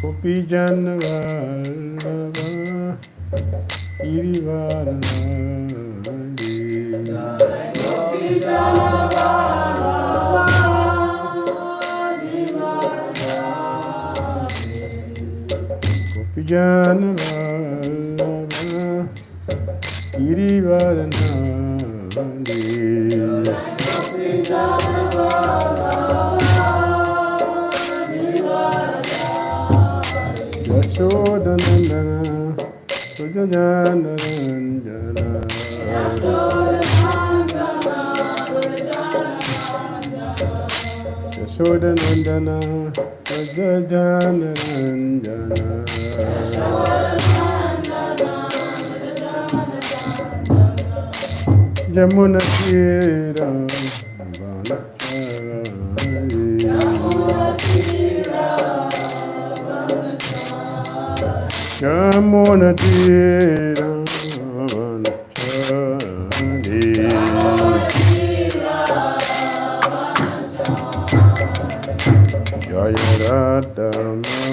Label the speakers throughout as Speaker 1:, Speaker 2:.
Speaker 1: Gopi Jana Vallabha Girivaranandi Gopi Jana Vallabha Gopi Jana Vallabha Girivaranandi Gopi Jana Yashodanandana Brajajana Ranjana Yashodanandana Brajajana Ranjana Jamuna Tira Jamuna Tira Jaya Radha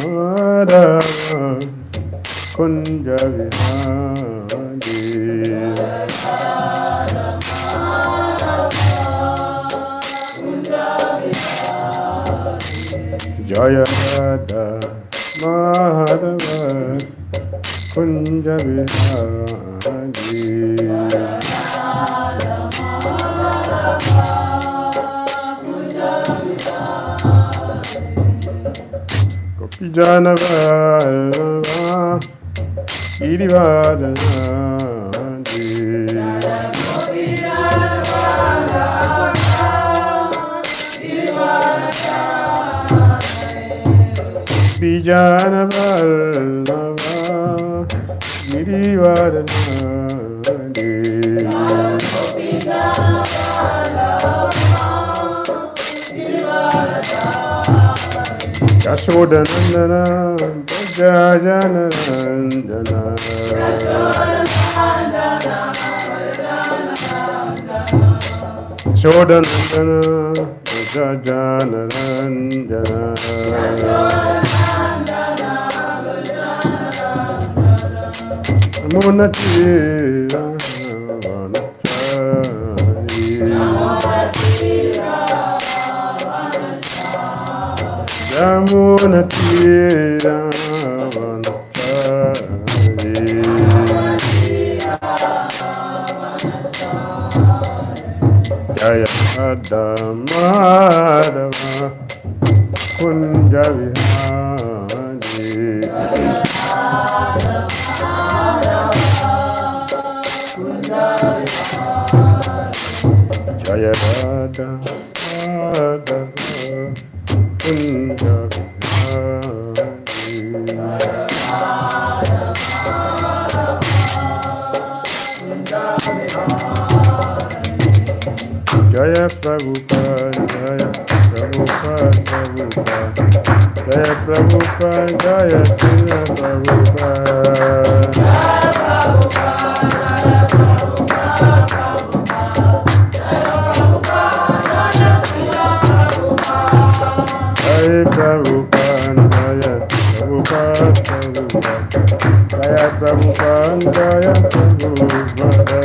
Speaker 1: Madhava Kunja Vihari Jaya Radha Madhava Kunja Vihari Gopi Jana Vallabha Girivaranandi Gopi Jana Vallabha Girivaranandi Yashodanandana Brajajana Ranjana Yashodanandana Brajajana Ranjana Jamuna Tira Jamuna Tira Jaya Radha Madhava Kunja Vihari Jaya Radha Madhava Kunja Jaya Prabhupada, Jaya Prabhupada, Jaya Prabhupada, Jaya Srila Prabhupada. Jaya Prabhupada, Jaya Prabhupada, Jaya Prabhupada, Jaya Prabhupada.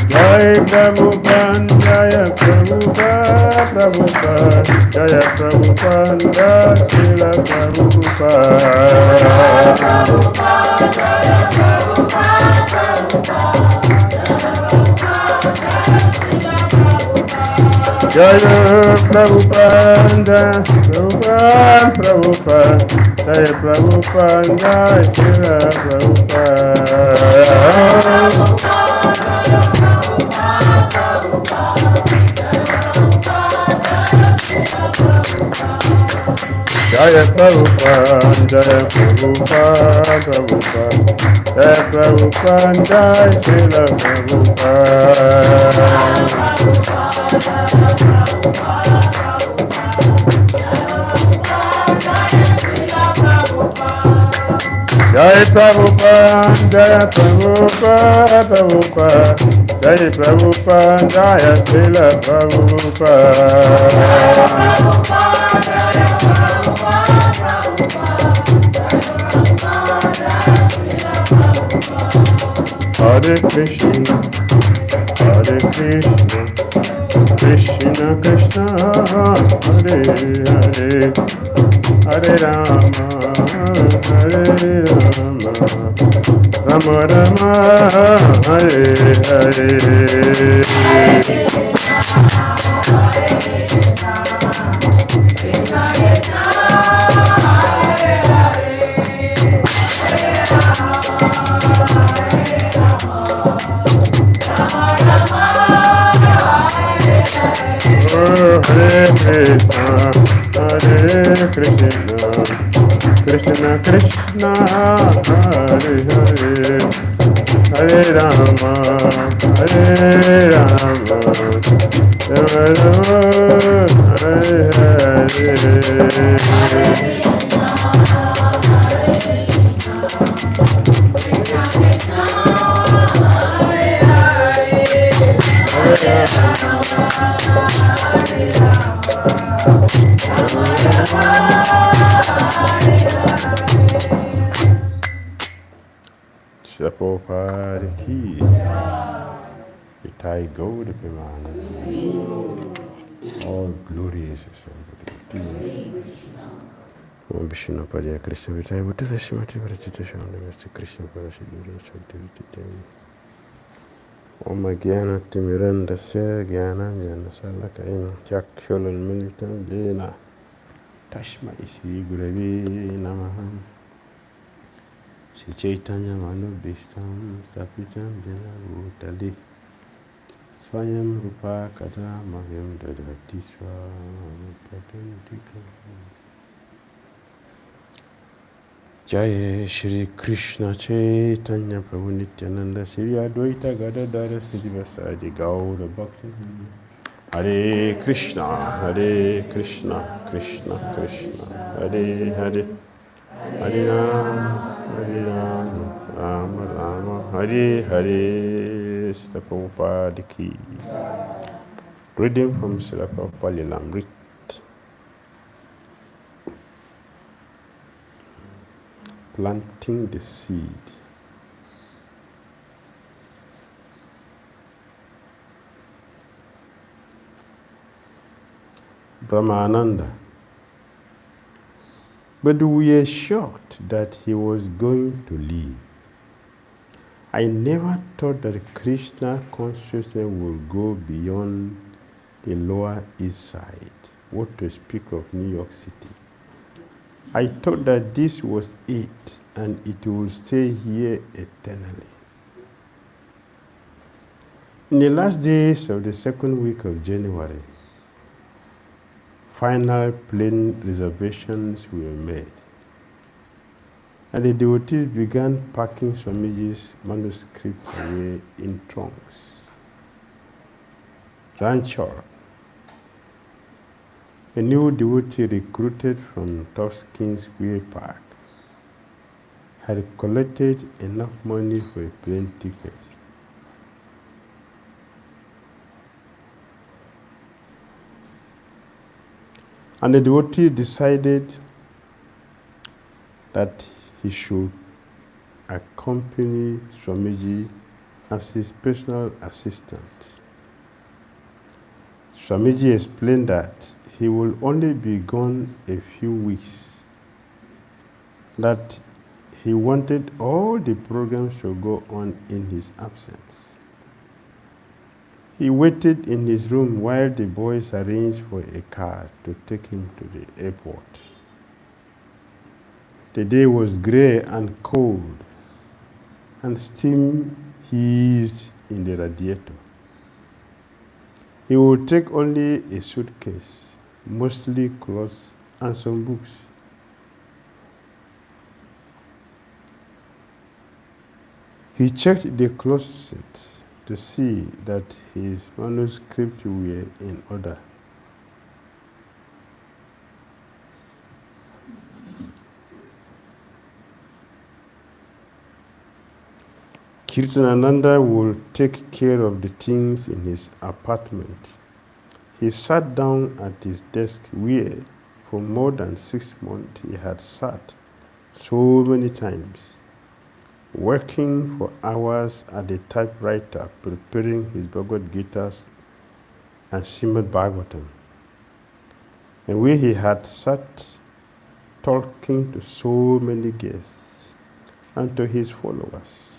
Speaker 1: Jaya Prabhupada, Jaya Prabhupada, Prabhupada, Jaya Prabhupada, Srila Prabhupada. Jaya Prabhupada, Prabhupada, Prabhupada, Jaya Prabhupada, Srila Prabhupada. Jaya Prabhupada, Jaya Prabhupada, Prabhupada, Jaya Prabhupada, Jaya Srila Prabhupada. Jai Prabhupada, Jai Prabhupada, Prabhupada, Jai Prabhupada, Jai Srila Prabhupada. Hare Krishna, Hare Krishna, Krishna Krishna, Hare Hare, Hare Rama, Hare Rama, Rama Rama, Hare Hare. Hare Krishna, Hare Krishna, Krishna Krishna, Hare Hare, Hare Rama, Hare Rama, Rama Rama, Hare Hare. Prabhupada ki Itai Gaur Pimana. All glory is somebody. Om Vishnu Padya Krishna Vitai Buddha Shimati Vrachita Shamli Mr. Krishna Parashidura Shakti Vitai. Om Gyana Timiranda Se Gyana Jana Salakain Chakshulan Militan Jena Tashma Ishi Guravi Namaha. Shri Chaitanya Manu Bhistam Stapitam Jena Bhutali Swayam Rupa Kata Mahyam Dadhati Swapatantika. Jai Shri Krishna Chaitanya Prabhu Nityananda Sri Advaita Gadadara Srivasadi Gaura Bhakti. Hare Krishna, Hare Krishna, Krishna Krishna, Hare Hare, Hare Rama, Hare Rama, Rama Rama, Hare Hare. Srila Prabhupada ki. Reading from Srila Prabhupada Lilamrit. Planting the seed. Brahmananda. But we are shocked that he was going to leave. I never thought that Krishna consciousness would go beyond the Lower East Side, what to speak of New York City. I thought that this was it, and it will stay here eternally. In the last days of the second week of January, final plane reservations were made, and the devotees began packing Swamiji's manuscript away in trunks. Ranchor, a new devotee recruited from Toskins Square Park, had collected enough money for a plane ticket. And the devotee decided that he should accompany Swamiji as his personal assistant. Swamiji explained that he will only be gone a few weeks, that he wanted all the programs to go on in his absence. He waited in his room while the boys arranged for a car to take him to the airport. The day was gray and cold, and steam hissed in the radiator. He would take only a suitcase, mostly clothes and some books. He checked the closet to see that his manuscripts were in order. Kirtanananda would take care of the things in his apartment. He sat down at his desk where, for more than 6 months, he had sat so many times, working for hours at the typewriter, preparing his Bhagavad Gita's and Srimad Bhagavatam, and where he had sat talking to so many guests and to his followers.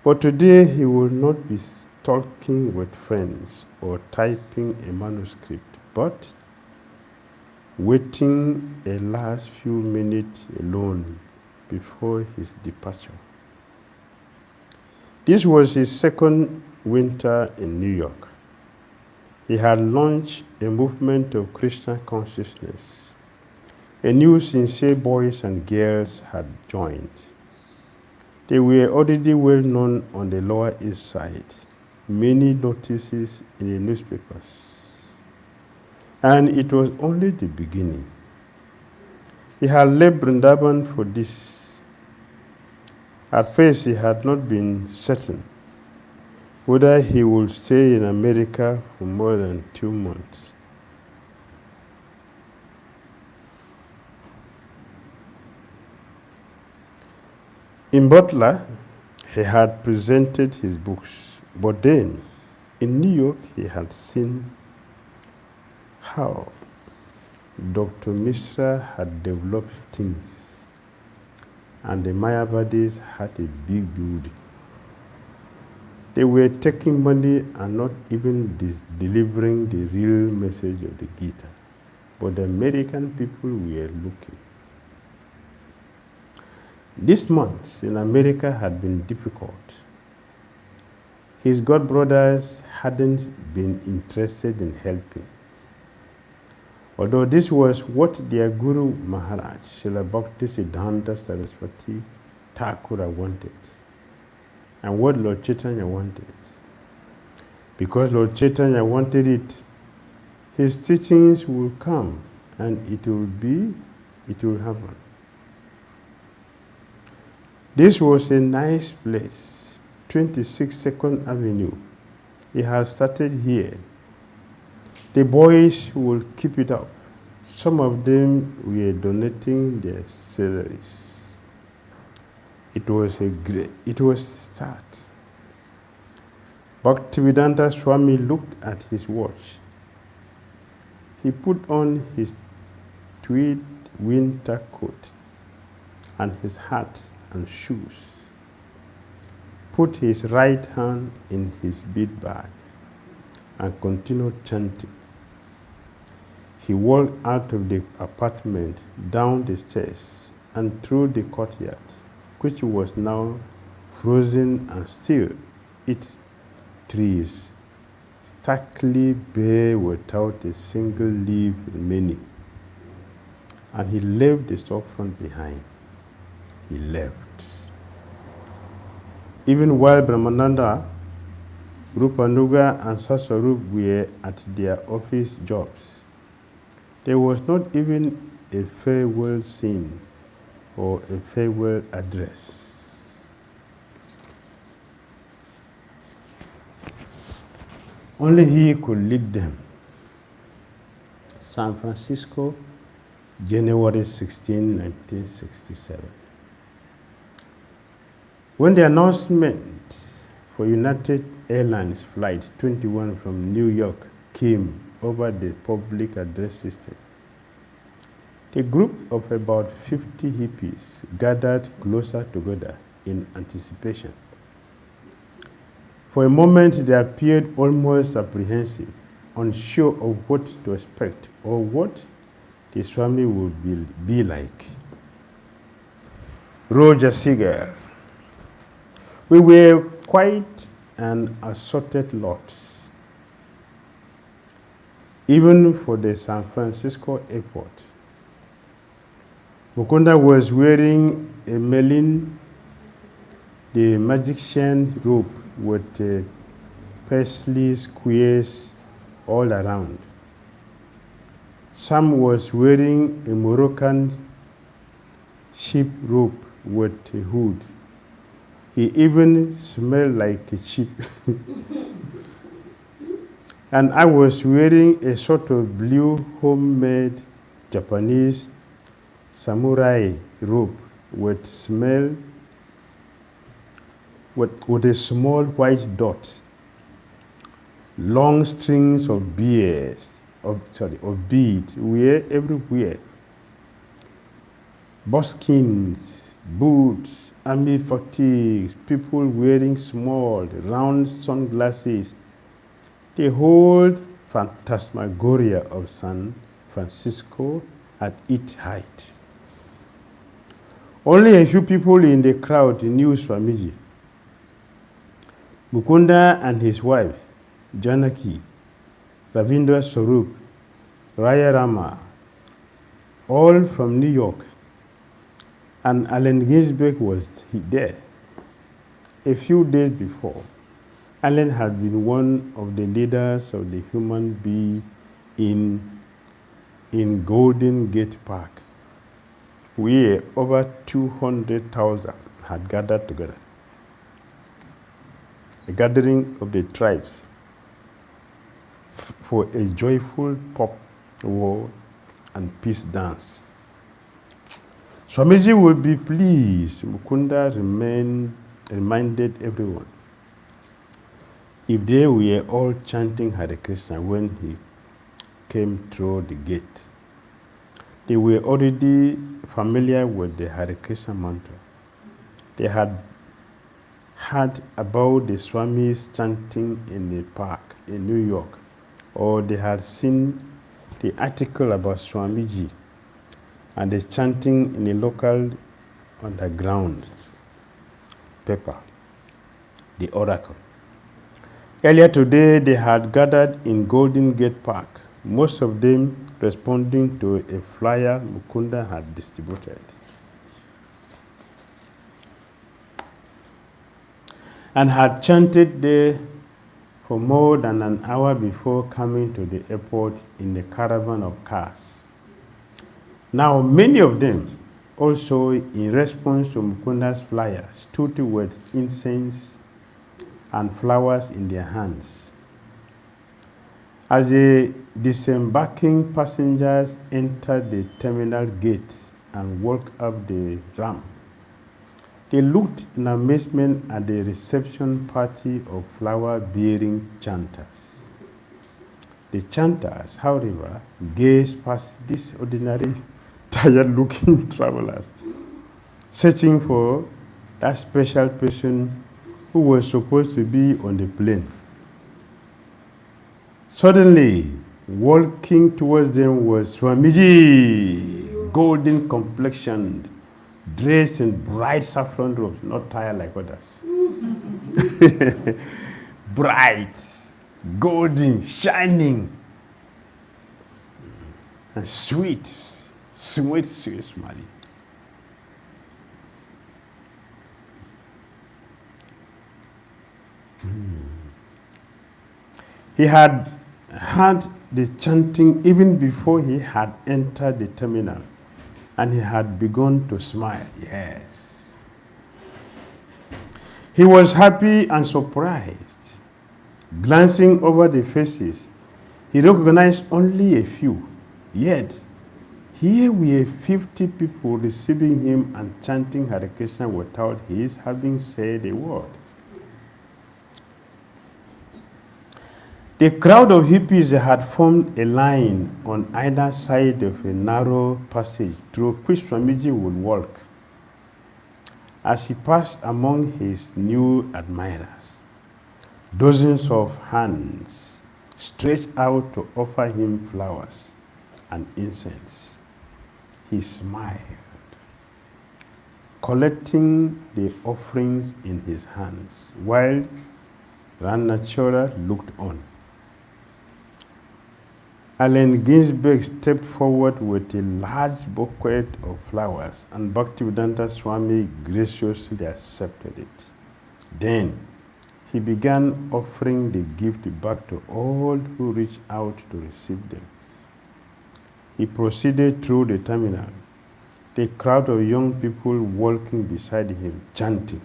Speaker 1: But today he will not be talking with friends or typing a manuscript, but waiting a last few minutes alone before his departure. This was his second winter in New York. He had launched a movement of Krishna consciousness. A new sincere boys and girls had joined. They were already well known on the Lower East Side, many notices in the newspapers. And it was only the beginning. He had left Vrindavan for this. At first, he had not been certain whether he would stay in America for more than 2 months. In Butler, he had presented his books, but then in New York, he had seen how Dr. Mishra had developed things, and the Mayavadis had a big building. They were taking money and not even delivering the real message of the Gita, but the American people were looking. These months in America had been difficult. His godbrothers hadn't been interested in helping, although this was what their Guru Maharaj, Srila Bhakti Siddhanta Saraswati Thakura wanted, and what Lord Chaitanya wanted. Because Lord Chaitanya wanted it, his teachings will come and it will happen. This was a nice place, 26 Second Avenue. He had started here. The boys will keep it up. Some of them were donating their salaries. It was a start. Bhaktivedanta Swami looked at his watch. He put on his tweed winter coat and his hat and shoes, put his right hand in his bead bag, and continued chanting. He walked out of the apartment, down the stairs, and through the courtyard, which was now frozen and still. Its trees, starkly bare without a single leaf remaining. And he left the storefront behind. He left. Even while Brahmananda, Rupanuga, and Saswarup were at their office jobs, there was not even a farewell scene or a farewell address. Only he could lead them. San Francisco, January 16, 1967. When the announcement for United Airlines Flight 21 from New York came over the public address system, a group of about 50 hippies gathered closer together in anticipation. For a moment, they appeared almost apprehensive, unsure of what to expect or what the Swami would be like. Roger Seager. We were quite an assorted lot, even for the San Francisco airport. Mukunda was wearing a melon, the magician robe with paisley squares all around. Sam was wearing a Moroccan sheep robe with a hood. He even smelled like a sheep. And I was wearing a sort of blue homemade Japanese samurai robe with a small white dot, long strings of beads were everywhere. Buskins, boots, army fatigues, people wearing small, round sunglasses. The whole phantasmagoria of San Francisco at its height. Only a few people in the crowd knew Swamiji. Mukunda and his wife, Janaki, Ravindra Swarup, Raya Rama, all from New York. And Allen Ginsberg was there. A few days before, Allen had been one of the leaders of the human bee in Golden Gate Park, where over 200,000 had gathered together. A gathering of the tribes for a joyful pop war and peace dance. Swamiji will be pleased, Mukunda reminded everyone. If they were all chanting Hare Krishna when he came through the gate, they were already familiar with the Hare Krishna mantra. They had heard about the Swamis chanting in the park in New York, or they had seen the article about Swamiji and the chanting in the local underground paper, the Oracle. Earlier today, they had gathered in Golden Gate Park, most of them responding to a flyer Mukunda had distributed. And had chanted there for more than an hour before coming to the airport in the caravan of cars. Now, many of them also, in response to Mukunda's flyer, stood with incense and flowers in their hands. As the disembarking passengers entered the terminal gate and walked up the ramp, they looked in amazement at the reception party of flower-bearing chanters. The chanters, however, gazed past these ordinary, tired-looking travelers, searching for that special person who was supposed to be on the plane. Suddenly, walking towards them was Swamiji, golden complexioned, dressed in bright saffron robes, not tired like others. Bright, golden, shining, and sweet smiling. He had heard the chanting even before he had entered the terminal, and he had begun to smile. Yes. He was happy and surprised. Glancing over the faces, he recognized only a few. Yet, here were 50 people receiving him and chanting Hare Krishna without his having said a word. The crowd of hippies had formed a line on either side of a narrow passage through which Swamiji would walk. As he passed among his new admirers, dozens of hands stretched out to offer him flowers and incense. He smiled, collecting the offerings in his hands, while Ranachora looked on. Allen Ginsberg stepped forward with a large bouquet of flowers, and Bhaktivedanta Swami graciously accepted it. Then he began offering the gift back to all who reached out to receive them. He proceeded through the terminal, the crowd of young people walking beside him, chanting,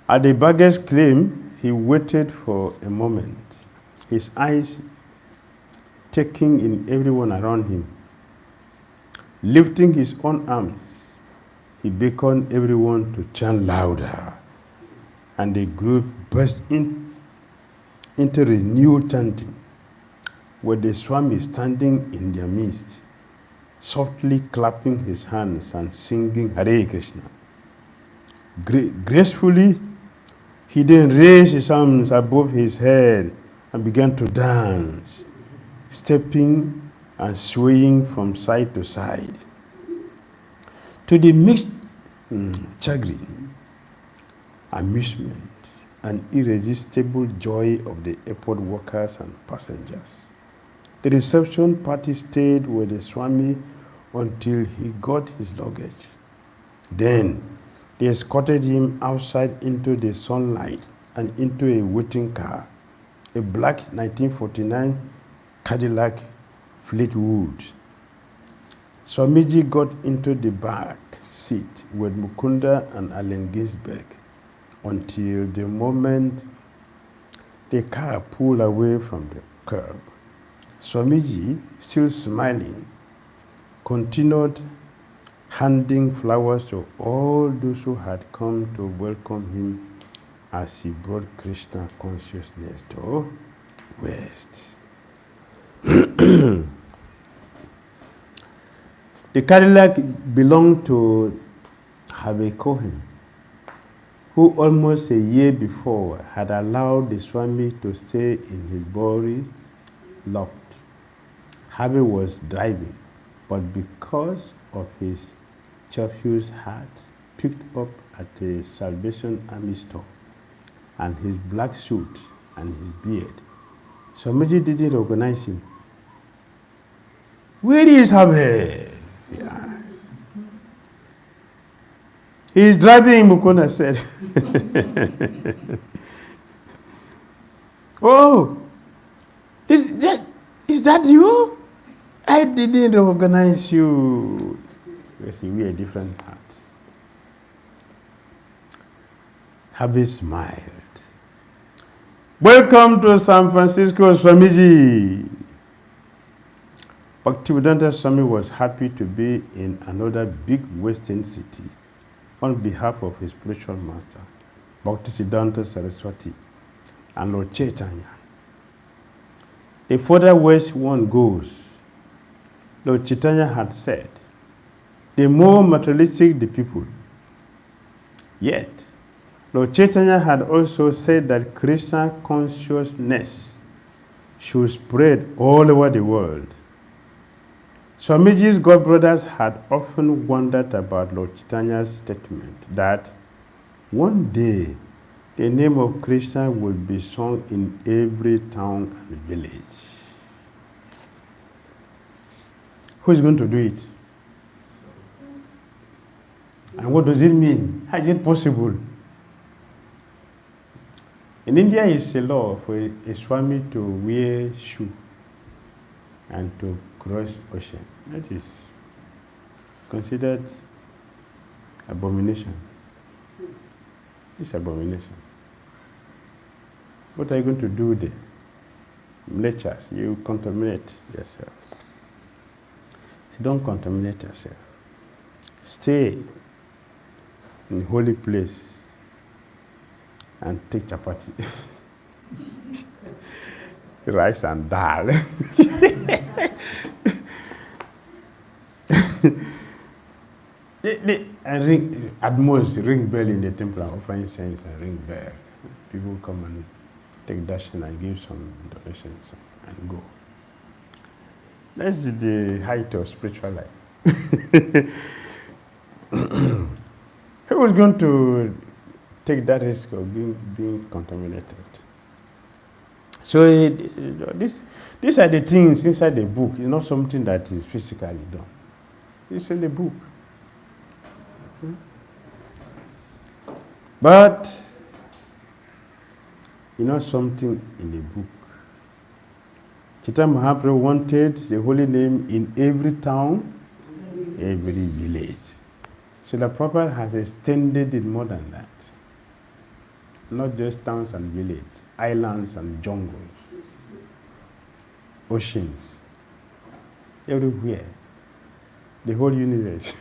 Speaker 1: At the baggage claim, he waited for a moment, his eyes taking in everyone around him. Lifting his own arms, he beckoned everyone to chant louder, and the group burst into renewed chanting, with the Swami standing in their midst, softly clapping his hands and singing Hare Krishna. Gracefully, he then raised his arms above his head and began to dance, stepping and swaying from side to side. To the mixed chagrin, amusement, and irresistible joy of the airport workers and passengers, the reception party stayed with the Swami until he got his luggage. Then they escorted him outside into the sunlight and into a waiting car, a black 1949 Cadillac Fleetwood. Swamiji got into the back seat with Mukunda and Allen Ginsberg until the moment the car pulled away from the curb. Swamiji, still smiling, continued handing flowers to all those who had come to welcome him as he brought Krishna consciousness to West. The Cadillac belonged to Harvey Cohen, who almost a year before had allowed the Swami to stay in his Bowery lot. Harvey was driving, but because of his Churchill's hat picked up at a Salvation Army store and his black suit and his beard, Swamiji didn't recognize him. "Where is Harvey?" he asked. "He's driving," Mukunda said. "Oh, is that you? I didn't recognize you." You see, we are different hats. Harvey smiled. "Welcome to San Francisco, Swamiji." Bhaktivedanta Swami was happy to be in another big western city on behalf of his spiritual master, Bhaktisiddhanta Saraswati and Lord Chaitanya. The further west one goes, Lord Chaitanya had said, the more materialistic the people. Yet, Lord Chaitanya had also said that Krishna consciousness should spread all over the world. Swamiji's godbrothers had often wondered about Lord Chaitanya's statement that one day the name of Krishna will be sung in every town and village. Who is going to do it? And what does it mean? How is it possible? In India, it's a law for a Swami to wear shoe and to cross ocean. That is considered abomination. It's abomination. What are you going to do there? Lectures, you contaminate yourself. So don't contaminate yourself. Stay in holy place and take chapati. Rice and dal. And ring, at most, ring bell in the temple and offer incense and ring bell. People come and take darshan and give some donations and go. That's the height of spiritual life. Who was going to take that risk of being contaminated? So these are the things inside the book. It's not something that is physically done. It's in the book. But you know something in the book. Chaitanya Mahaprabhu wanted the holy name in every town, every village. So the Prabhupada has extended it more than that. not just towns and villages, islands and jungles, oceans, everywhere, the whole universe.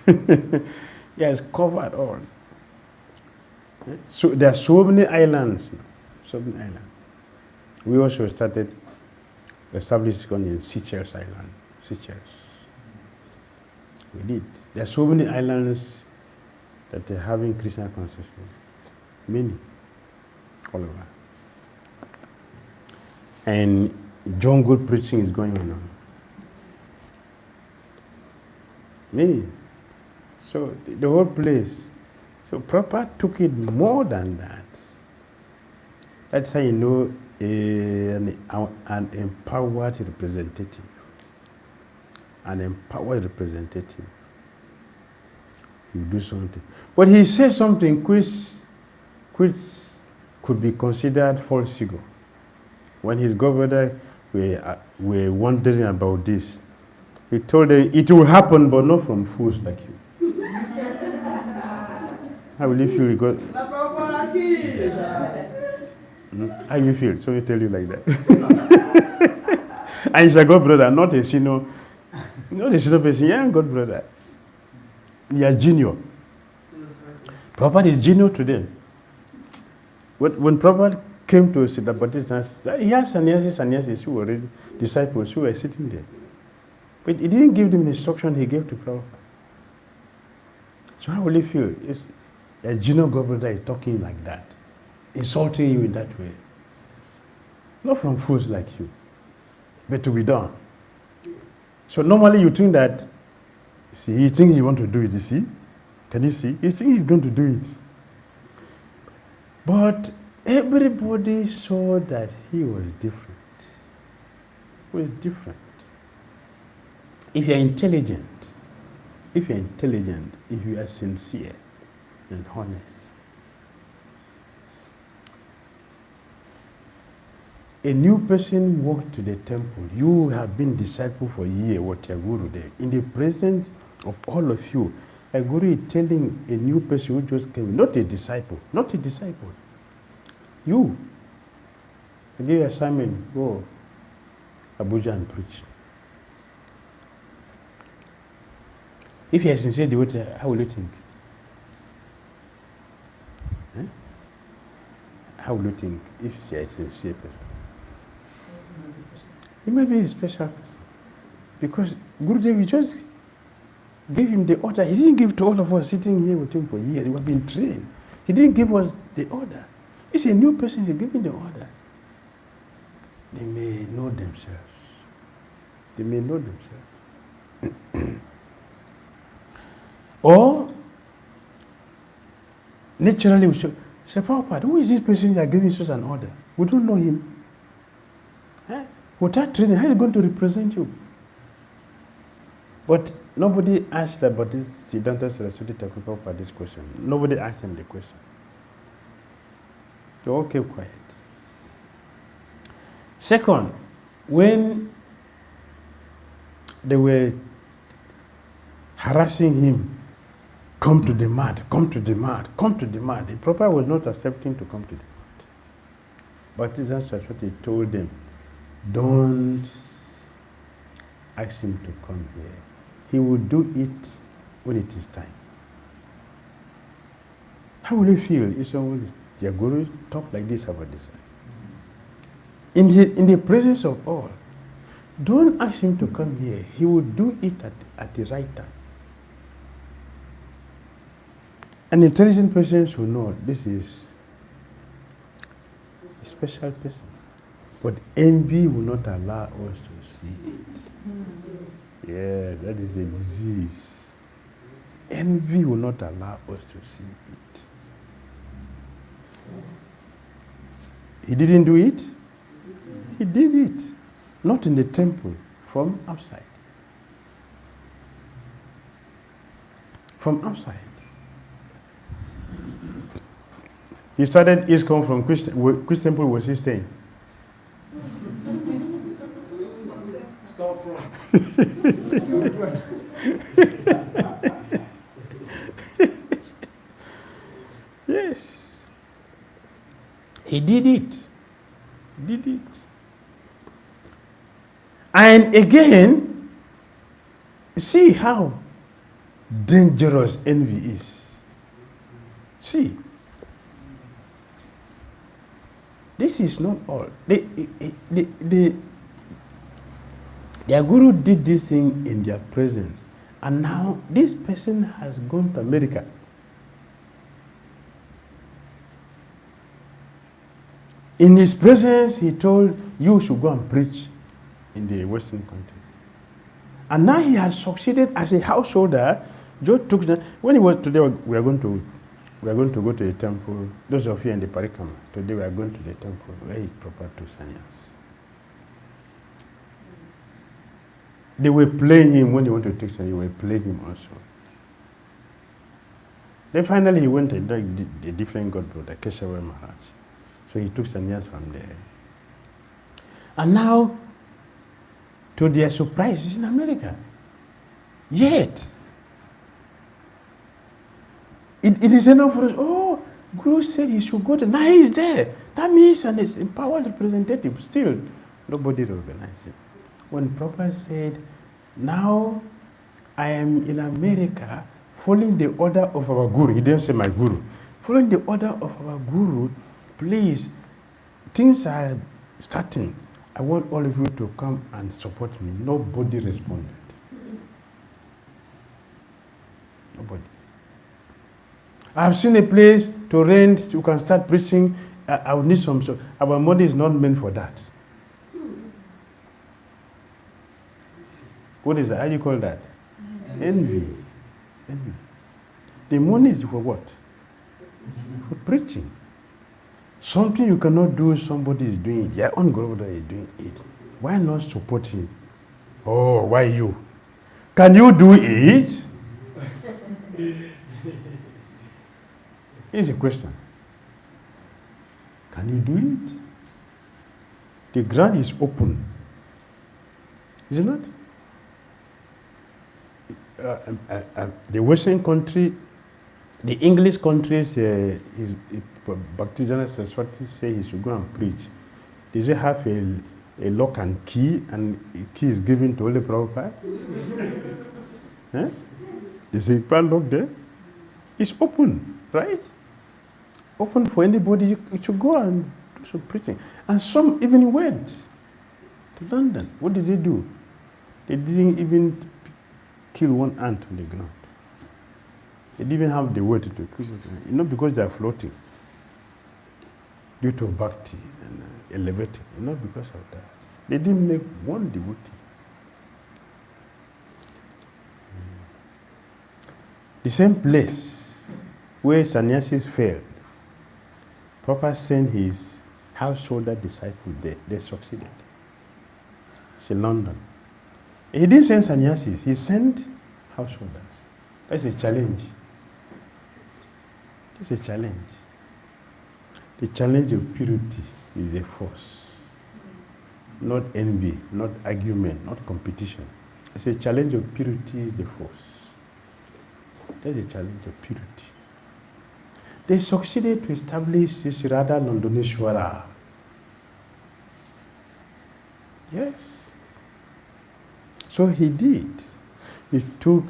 Speaker 1: He has covered all. So there are so many islands, so many islands. We also started established in Seychelles Island, Seychelles. We did. There are so many islands that are having Krishna consciousness. Many. All over. And jungle preaching is going on. Many. So the whole place. So Prabhupada took it more than that. That's how you know an empowered representative. An empowered representative. You do something. But he said something which could be considered false ego. When his governor were wondering about this, he told them, it will happen, but not from fools like you. How will you feel? How you feel? So he tell you like that. And he's a God brother, not a senior person. Yeah, God brother. You are junior. Prabhupada is junior to them. When Prabhupada came to Siddha Bhattista, he had sannyasis who were already disciples who were sitting there. But he didn't give them the instruction he gave to Prabhupada. So how will you feel? A junior God brother is talking like that, insulting you in that way. Not from fools like you, but to be done. So normally you think that, see, he thinks you want to do it, you see? Can you see? He thinks he's going to do it. But everybody saw that he was different. He was different. If you're intelligent, if you are sincere and honest, a new person walked to the temple. You have been disciple for a year, what your guru there. In the presence of all of you, a guru is telling a new person who just came, not a disciple. You. I give you an assignment, go Abuja and preach. If you are sincere, how will you think? How will you think if you are a sincere person? He might be a special person. Because Gurudev just gave him the order. He didn't give to all of us sitting here with him for years. We have been trained. He didn't give us the order. It's a new person, he's giving the order. They may know themselves. Or, naturally, we should say, Prabhupada, who is this person you are giving such an order? We don't know him. Without training, how is he going to represent you? But nobody asked about this Siddhanta Saraswati Thakur Prabhupada this question. Nobody asked him the question. They all kept quiet. Second, when they were harassing him, come to the mat. The Prabhupada was not accepting to come to the mat. Bhakti Dhira Saraswati told them, don't ask him to come here. He will do it when it is time. How will you feel if someone, your guru, talk like this about this? In the presence of all, don't ask him to come here. He will do it at the right time. An intelligent person should know this is a special person. But envy will not allow us to see it. Yeah, that is a disease. Envy will not allow us to see it. He didn't do it? He did it. Not in the temple, from outside. From outside. He started ISKCON from which temple was he staying?
Speaker 2: Start from.
Speaker 1: Yes. He did it. Did it. And again, see how dangerous envy is. See, this is not all. Their guru did this thing in their presence. And now this person has gone to America. In his presence, he told, you should go and preach in the Western country. And now he has succeeded as a householder. Joe took that. When he was today, we are going to go to the temple. Those of you in the parikama, today we are going to the temple where he proposed to sannyas. They were playing him when he wanted to take sannyas. They were playing him also. Then finally he went and the different god brother, Keshavar Maharaj. So he took sannyas from there. And now, to their surprise, he's in America. Yet, it is enough for us. Oh, Guru said he should go to. Now he's there. That means an empowered representative. Still, nobody recognizes it. When Prabhupada said, now I am in America following the order of our Guru. He didn't say my Guru. Following the order of our Guru, please, things are starting. I want all of you to come and support me. Nobody responded. Nobody. I have seen a place to rent. You can start preaching. I would need some. So our money is not meant for that. What is that? How do you call that? Envy. Envy. The money is for what? For preaching. Something you cannot do, somebody is doing it. Your own brother is doing it. Why not support him? Oh, why you? Can you do it? Here's a question. Can you do it? The ground is open. Is it not? The Western country, the English countries, Bhakti Dhira Swami say he should go and preach. Does they have a lock and key, and the key is given to Holy Prabhupada? Is a padlock there? It's open, right? Open for anybody. You should go and do some preaching. And some even went to London. What did they do? They didn't even kill one ant on the ground. They didn't even have the word to kill it. Not because they are floating. Due to bhakti and elevating. Not because of that. They didn't make one devotee. The same place where sannyasis failed, Prabhupada sent his householder disciples there. They succeeded. It's in London. He didn't send sannyasis, he sent householders. That's a challenge. It's a challenge. The challenge of purity is a force. Not envy, not argument, not competition. It's a challenge of purity is a force. That's a challenge of purity. They succeeded to establish Radha Nandoneshwara. Yes. So he did. He took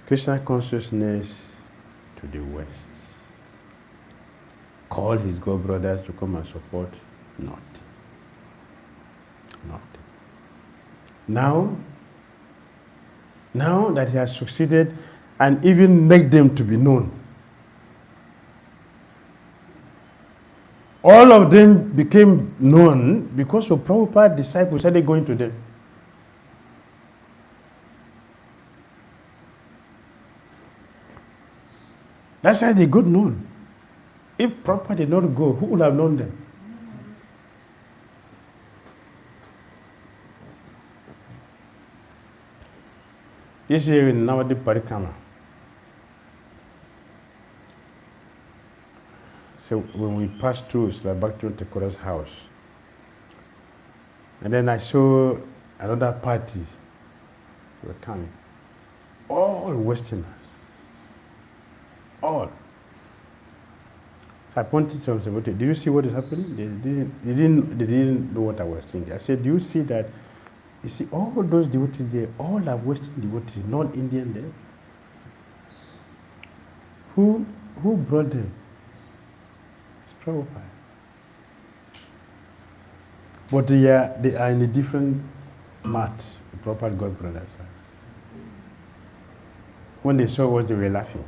Speaker 1: Krishna consciousness to the West. Called his god brothers to come and support. Nothing. Nothing. Now that he has succeeded and even make them to be known, all of them became known because of Prabhupada's disciples started going to them. That's why they got known. If Prabhupada did not go, who would have known them? This year in Navadi Parikama. So when we passed through Bhakti Dhakora's house, and then I saw another party were coming. All Westerners. All. I pointed to something. Did you see what is happening? They didn't know what I was saying. I said, do you see that? You see, all those devotees there, all are Western devotees, not Indian there. Who brought them? It's Prabhupada. But they are in a different mat. Prabhupada got brothers. When they saw us, they were laughing.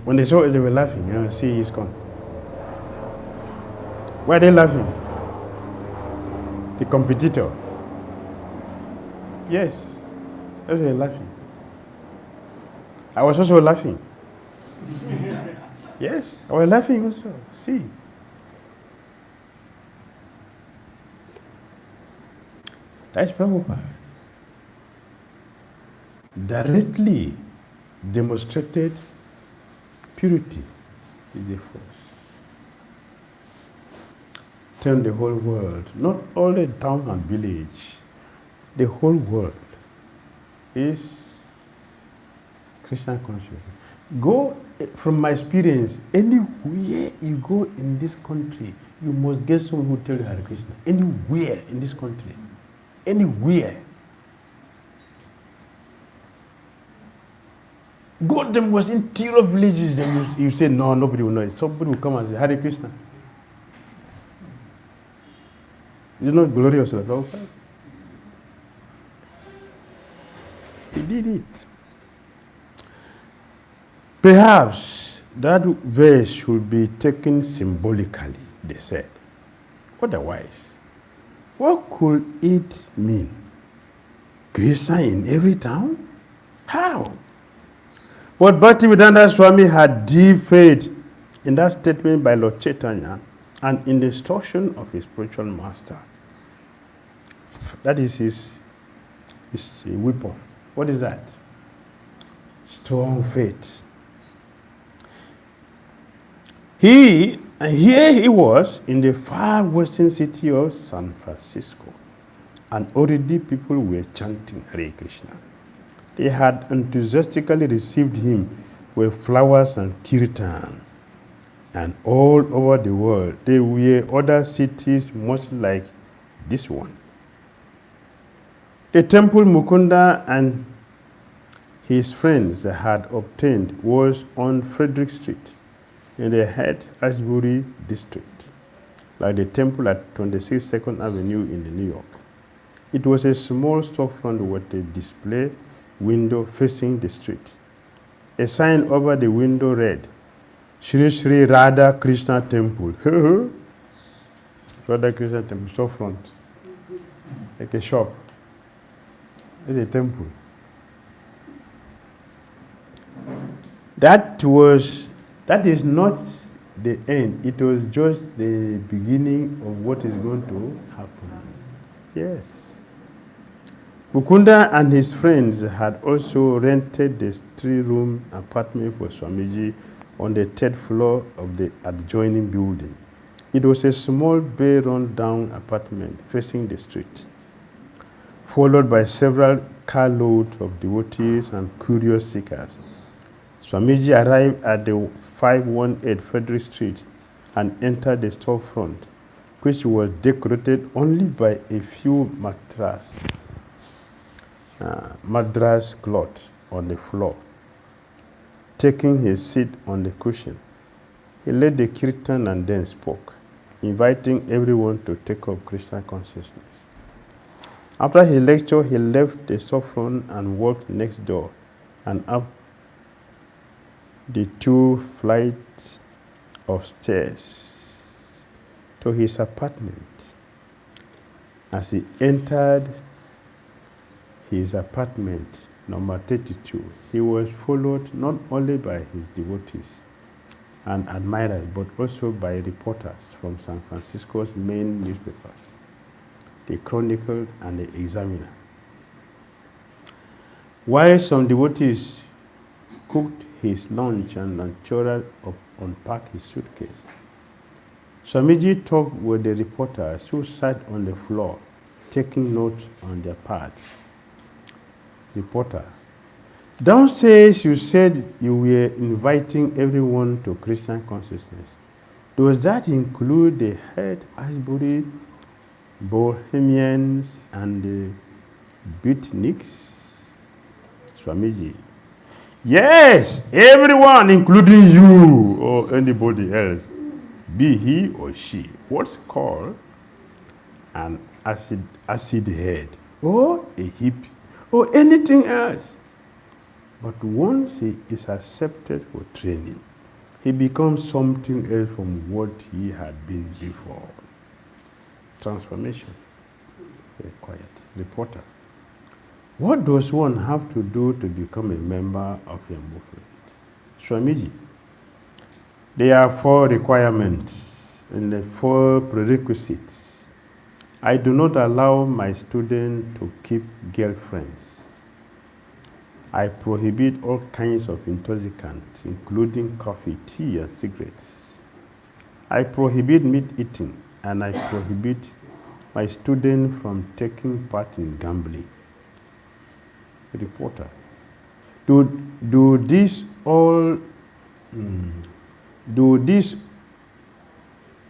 Speaker 1: When they saw us, they were laughing. See, he's gone. Why are they laughing? The competitor. Yes, they were laughing. I was also laughing. Yes, I was laughing also. See. That's Prabhupada. Directly demonstrated purity is the force. Turn the whole world, not only town and village, the whole world is Krishna consciousness. Go, from my experience, anywhere you go in this country, you must get someone who tell you Hare Krishna. Anywhere in this country. Anywhere. Go to the most interior villages and you say, no, nobody will know it. Somebody will come and say, Hare Krishna. Is it not glorious, Prabhupada? He did it. Perhaps that verse should be taken symbolically, they said. Otherwise, what could it mean? Krishna in every town? How? But Bhakti Dhira Swami had deep faith in that statement by Lord Chaitanya and in the instruction of his spiritual master. That is his weapon. What is that? Strong faith. Here he was in the far western city of San Francisco, and already people were chanting Hare Krishna. They had enthusiastically received him with flowers and kirtan. And all over the world, there were other cities much like this one. The temple Mukunda and his friends had obtained was on Frederick Street in the head Ashbury district, like the temple at 26 Second Avenue in New York. It was a small storefront with a display window facing the street. A sign over the window read, Shri Shri Radha Krishna Temple. Radha Krishna Temple, storefront. Like a shop. It's a temple. That is not the end. It was just the beginning of what is going to happen. Yes. Mukunda and his friends had also rented this 3-room apartment for Swamiji on the 3rd floor of the adjoining building. It was a small bay run-down apartment facing the street, followed by several carloads of devotees and curious seekers. Swamiji arrived at the 518 Frederick Street and entered the storefront, which was decorated only by a few madras cloth on the floor. Taking his seat on the cushion, he led the kirtan and then spoke, inviting everyone to take up Krishna consciousness. After his lecture, he left the storefront and walked next door and up the 2 flights of stairs to his apartment. As he entered his apartment, number 32, he was followed not only by his devotees and admirers, but also by reporters from San Francisco's main newspapers, the Chronicle and the Examiner. While some devotees cooked his lunch and Nanchora unpacked his suitcase, Swamiji talked with the reporters who sat on the floor, taking notes on their parts. Reporter: Downstairs, you said you were inviting everyone to Christian consciousness. Does that include the head Asbury, Bohemians, and the beatniks? Swamiji. Yes, everyone, including you or anybody else, be he or she, what's called an acid head or a hippie or anything else. But once he is accepted for training, he becomes something else from what he had been before. Transformation. Very quiet. Reporter. What does one have to do to become a member of a movement? Swamiji, there are 4 requirements and the 4 prerequisites. I do not allow my students to keep girlfriends. I prohibit all kinds of intoxicants, including coffee, tea, and cigarettes. I prohibit meat eating, and I prohibit my students from taking part in gambling. Reporter. Do this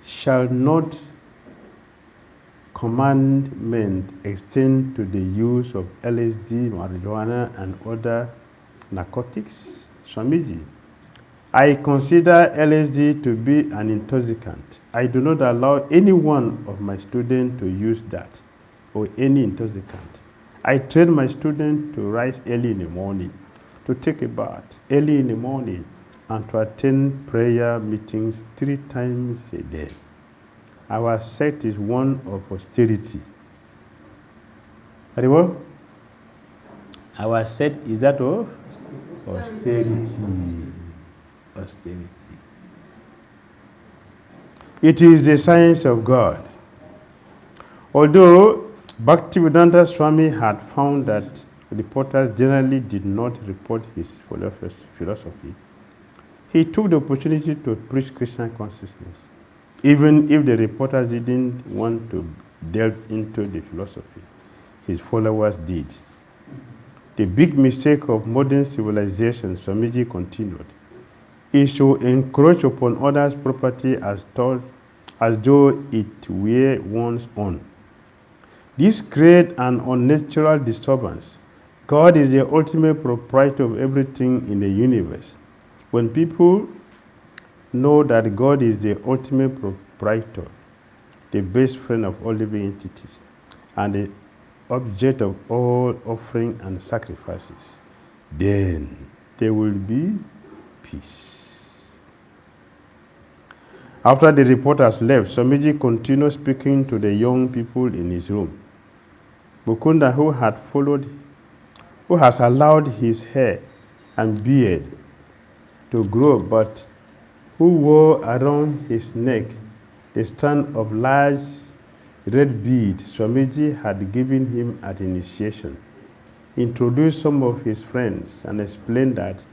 Speaker 1: shall not commandment extend to the use of LSD, marijuana, and other narcotics? Swamiji, I consider LSD to be an intoxicant. I do not allow any one of my students to use that or any intoxicant. I train my students to rise early in the morning, to take a bath early in the morning, and to attend prayer meetings 3 times a day. Our sect is one of austerity. Very well? Our sect is that of austerity. Austerity. It is the science of God. Although Bhakti Dhira Swami had found that reporters generally did not report his philosophy, he took the opportunity to preach Christian consciousness, even if the reporters didn't want to delve into the philosophy. His followers did. The big mistake of modern civilization, Swamiji continued, is to encroach upon others' property as though it were one's own. This creates an unnatural disturbance. God is the ultimate proprietor of everything in the universe. When people know that God is the ultimate proprietor, the best friend of all living entities, and the object of all offering and sacrifices, then there will be peace. After the reporters left, Swamiji continued speaking to the young people in his room. Mukunda, who has allowed his hair and beard to grow, but who wore around his neck the stand of large red bead Swamiji had given him at initiation, introduced some of his friends and explained that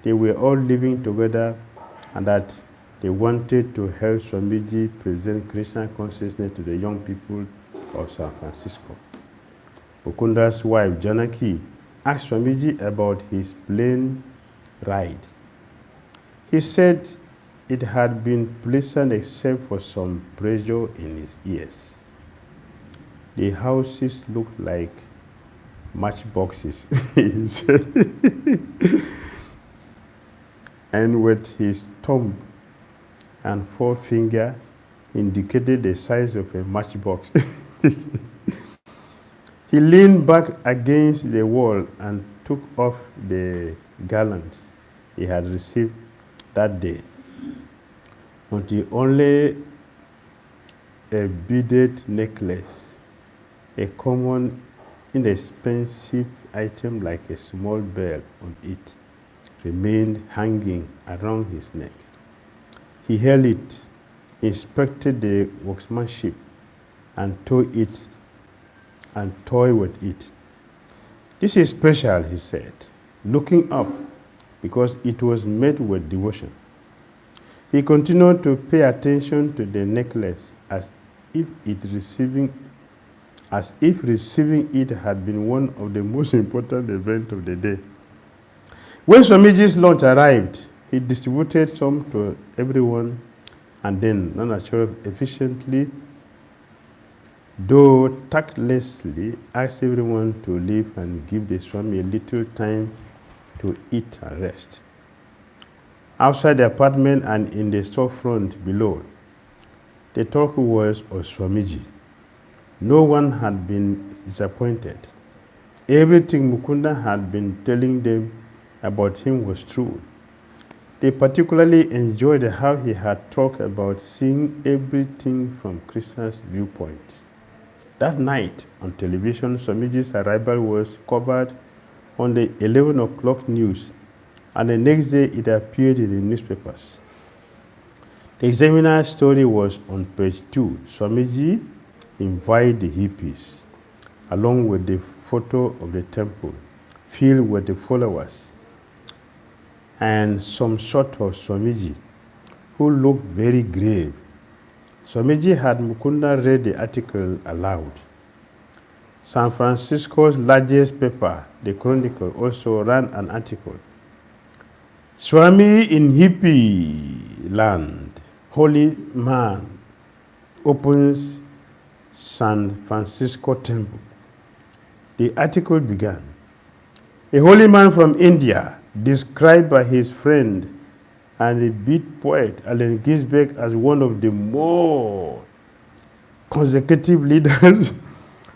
Speaker 1: they were all living together and that they wanted to help Swamiji present Krishna consciousness to the young people of San Francisco. Mukunda's wife, Janaki, asked Swamiji about his plane ride. He said it had been pleasant except for some pressure in his ears. The houses looked like matchboxes, he said. And with his thumb and forefinger indicated the size of a matchbox. He leaned back against the wall and took off the garlands he had received that day, until only a beaded necklace, a common inexpensive item like a small bell on it, remained hanging around his neck. He held it, inspected the workmanship, and toyed with it. This is special, he said, looking up, because it was made with devotion. He continued to pay attention to the necklace as if receiving it had been one of the most important events of the day. When Swamiji's lunch arrived, he distributed some to everyone and then, efficiently, though tactlessly, asked everyone to leave and give the Swami a little time to eat and rest. Outside the apartment and in the storefront below, the talk was of Swamiji. No one had been disappointed. Everything Mukunda had been telling them about him was true. They particularly enjoyed how he had talked about seeing everything from Krishna's viewpoint. That night on television, Swamiji's arrival was covered on the 11 o'clock news, and the next day it appeared in the newspapers. The examiner's story was on page 2. Swamiji invited the hippies, along with the photo of the temple, filled with the followers, and some shot of Swamiji, who looked very grave. Swamiji had Mukunda read the article aloud. San Francisco's largest paper, the Chronicle, also ran an article. Swami in hippie land, holy man, opens San Francisco temple. The article began, a holy man from India, described by his friend and the beat poet Allen Ginsberg as one of the more consecutive leaders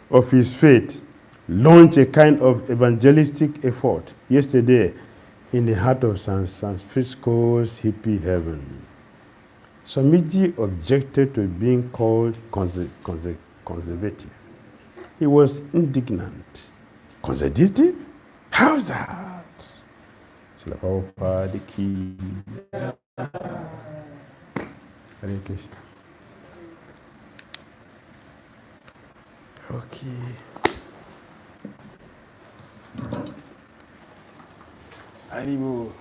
Speaker 1: of his faith, launched a kind of evangelistic effort yesterday in the heart of San Francisco's hippie heaven. Swamiji objected to being called conservative. He was indignant. Conservative? How's that? Srila Prabhupada ki. Hare Krishna. Okay. Haribo.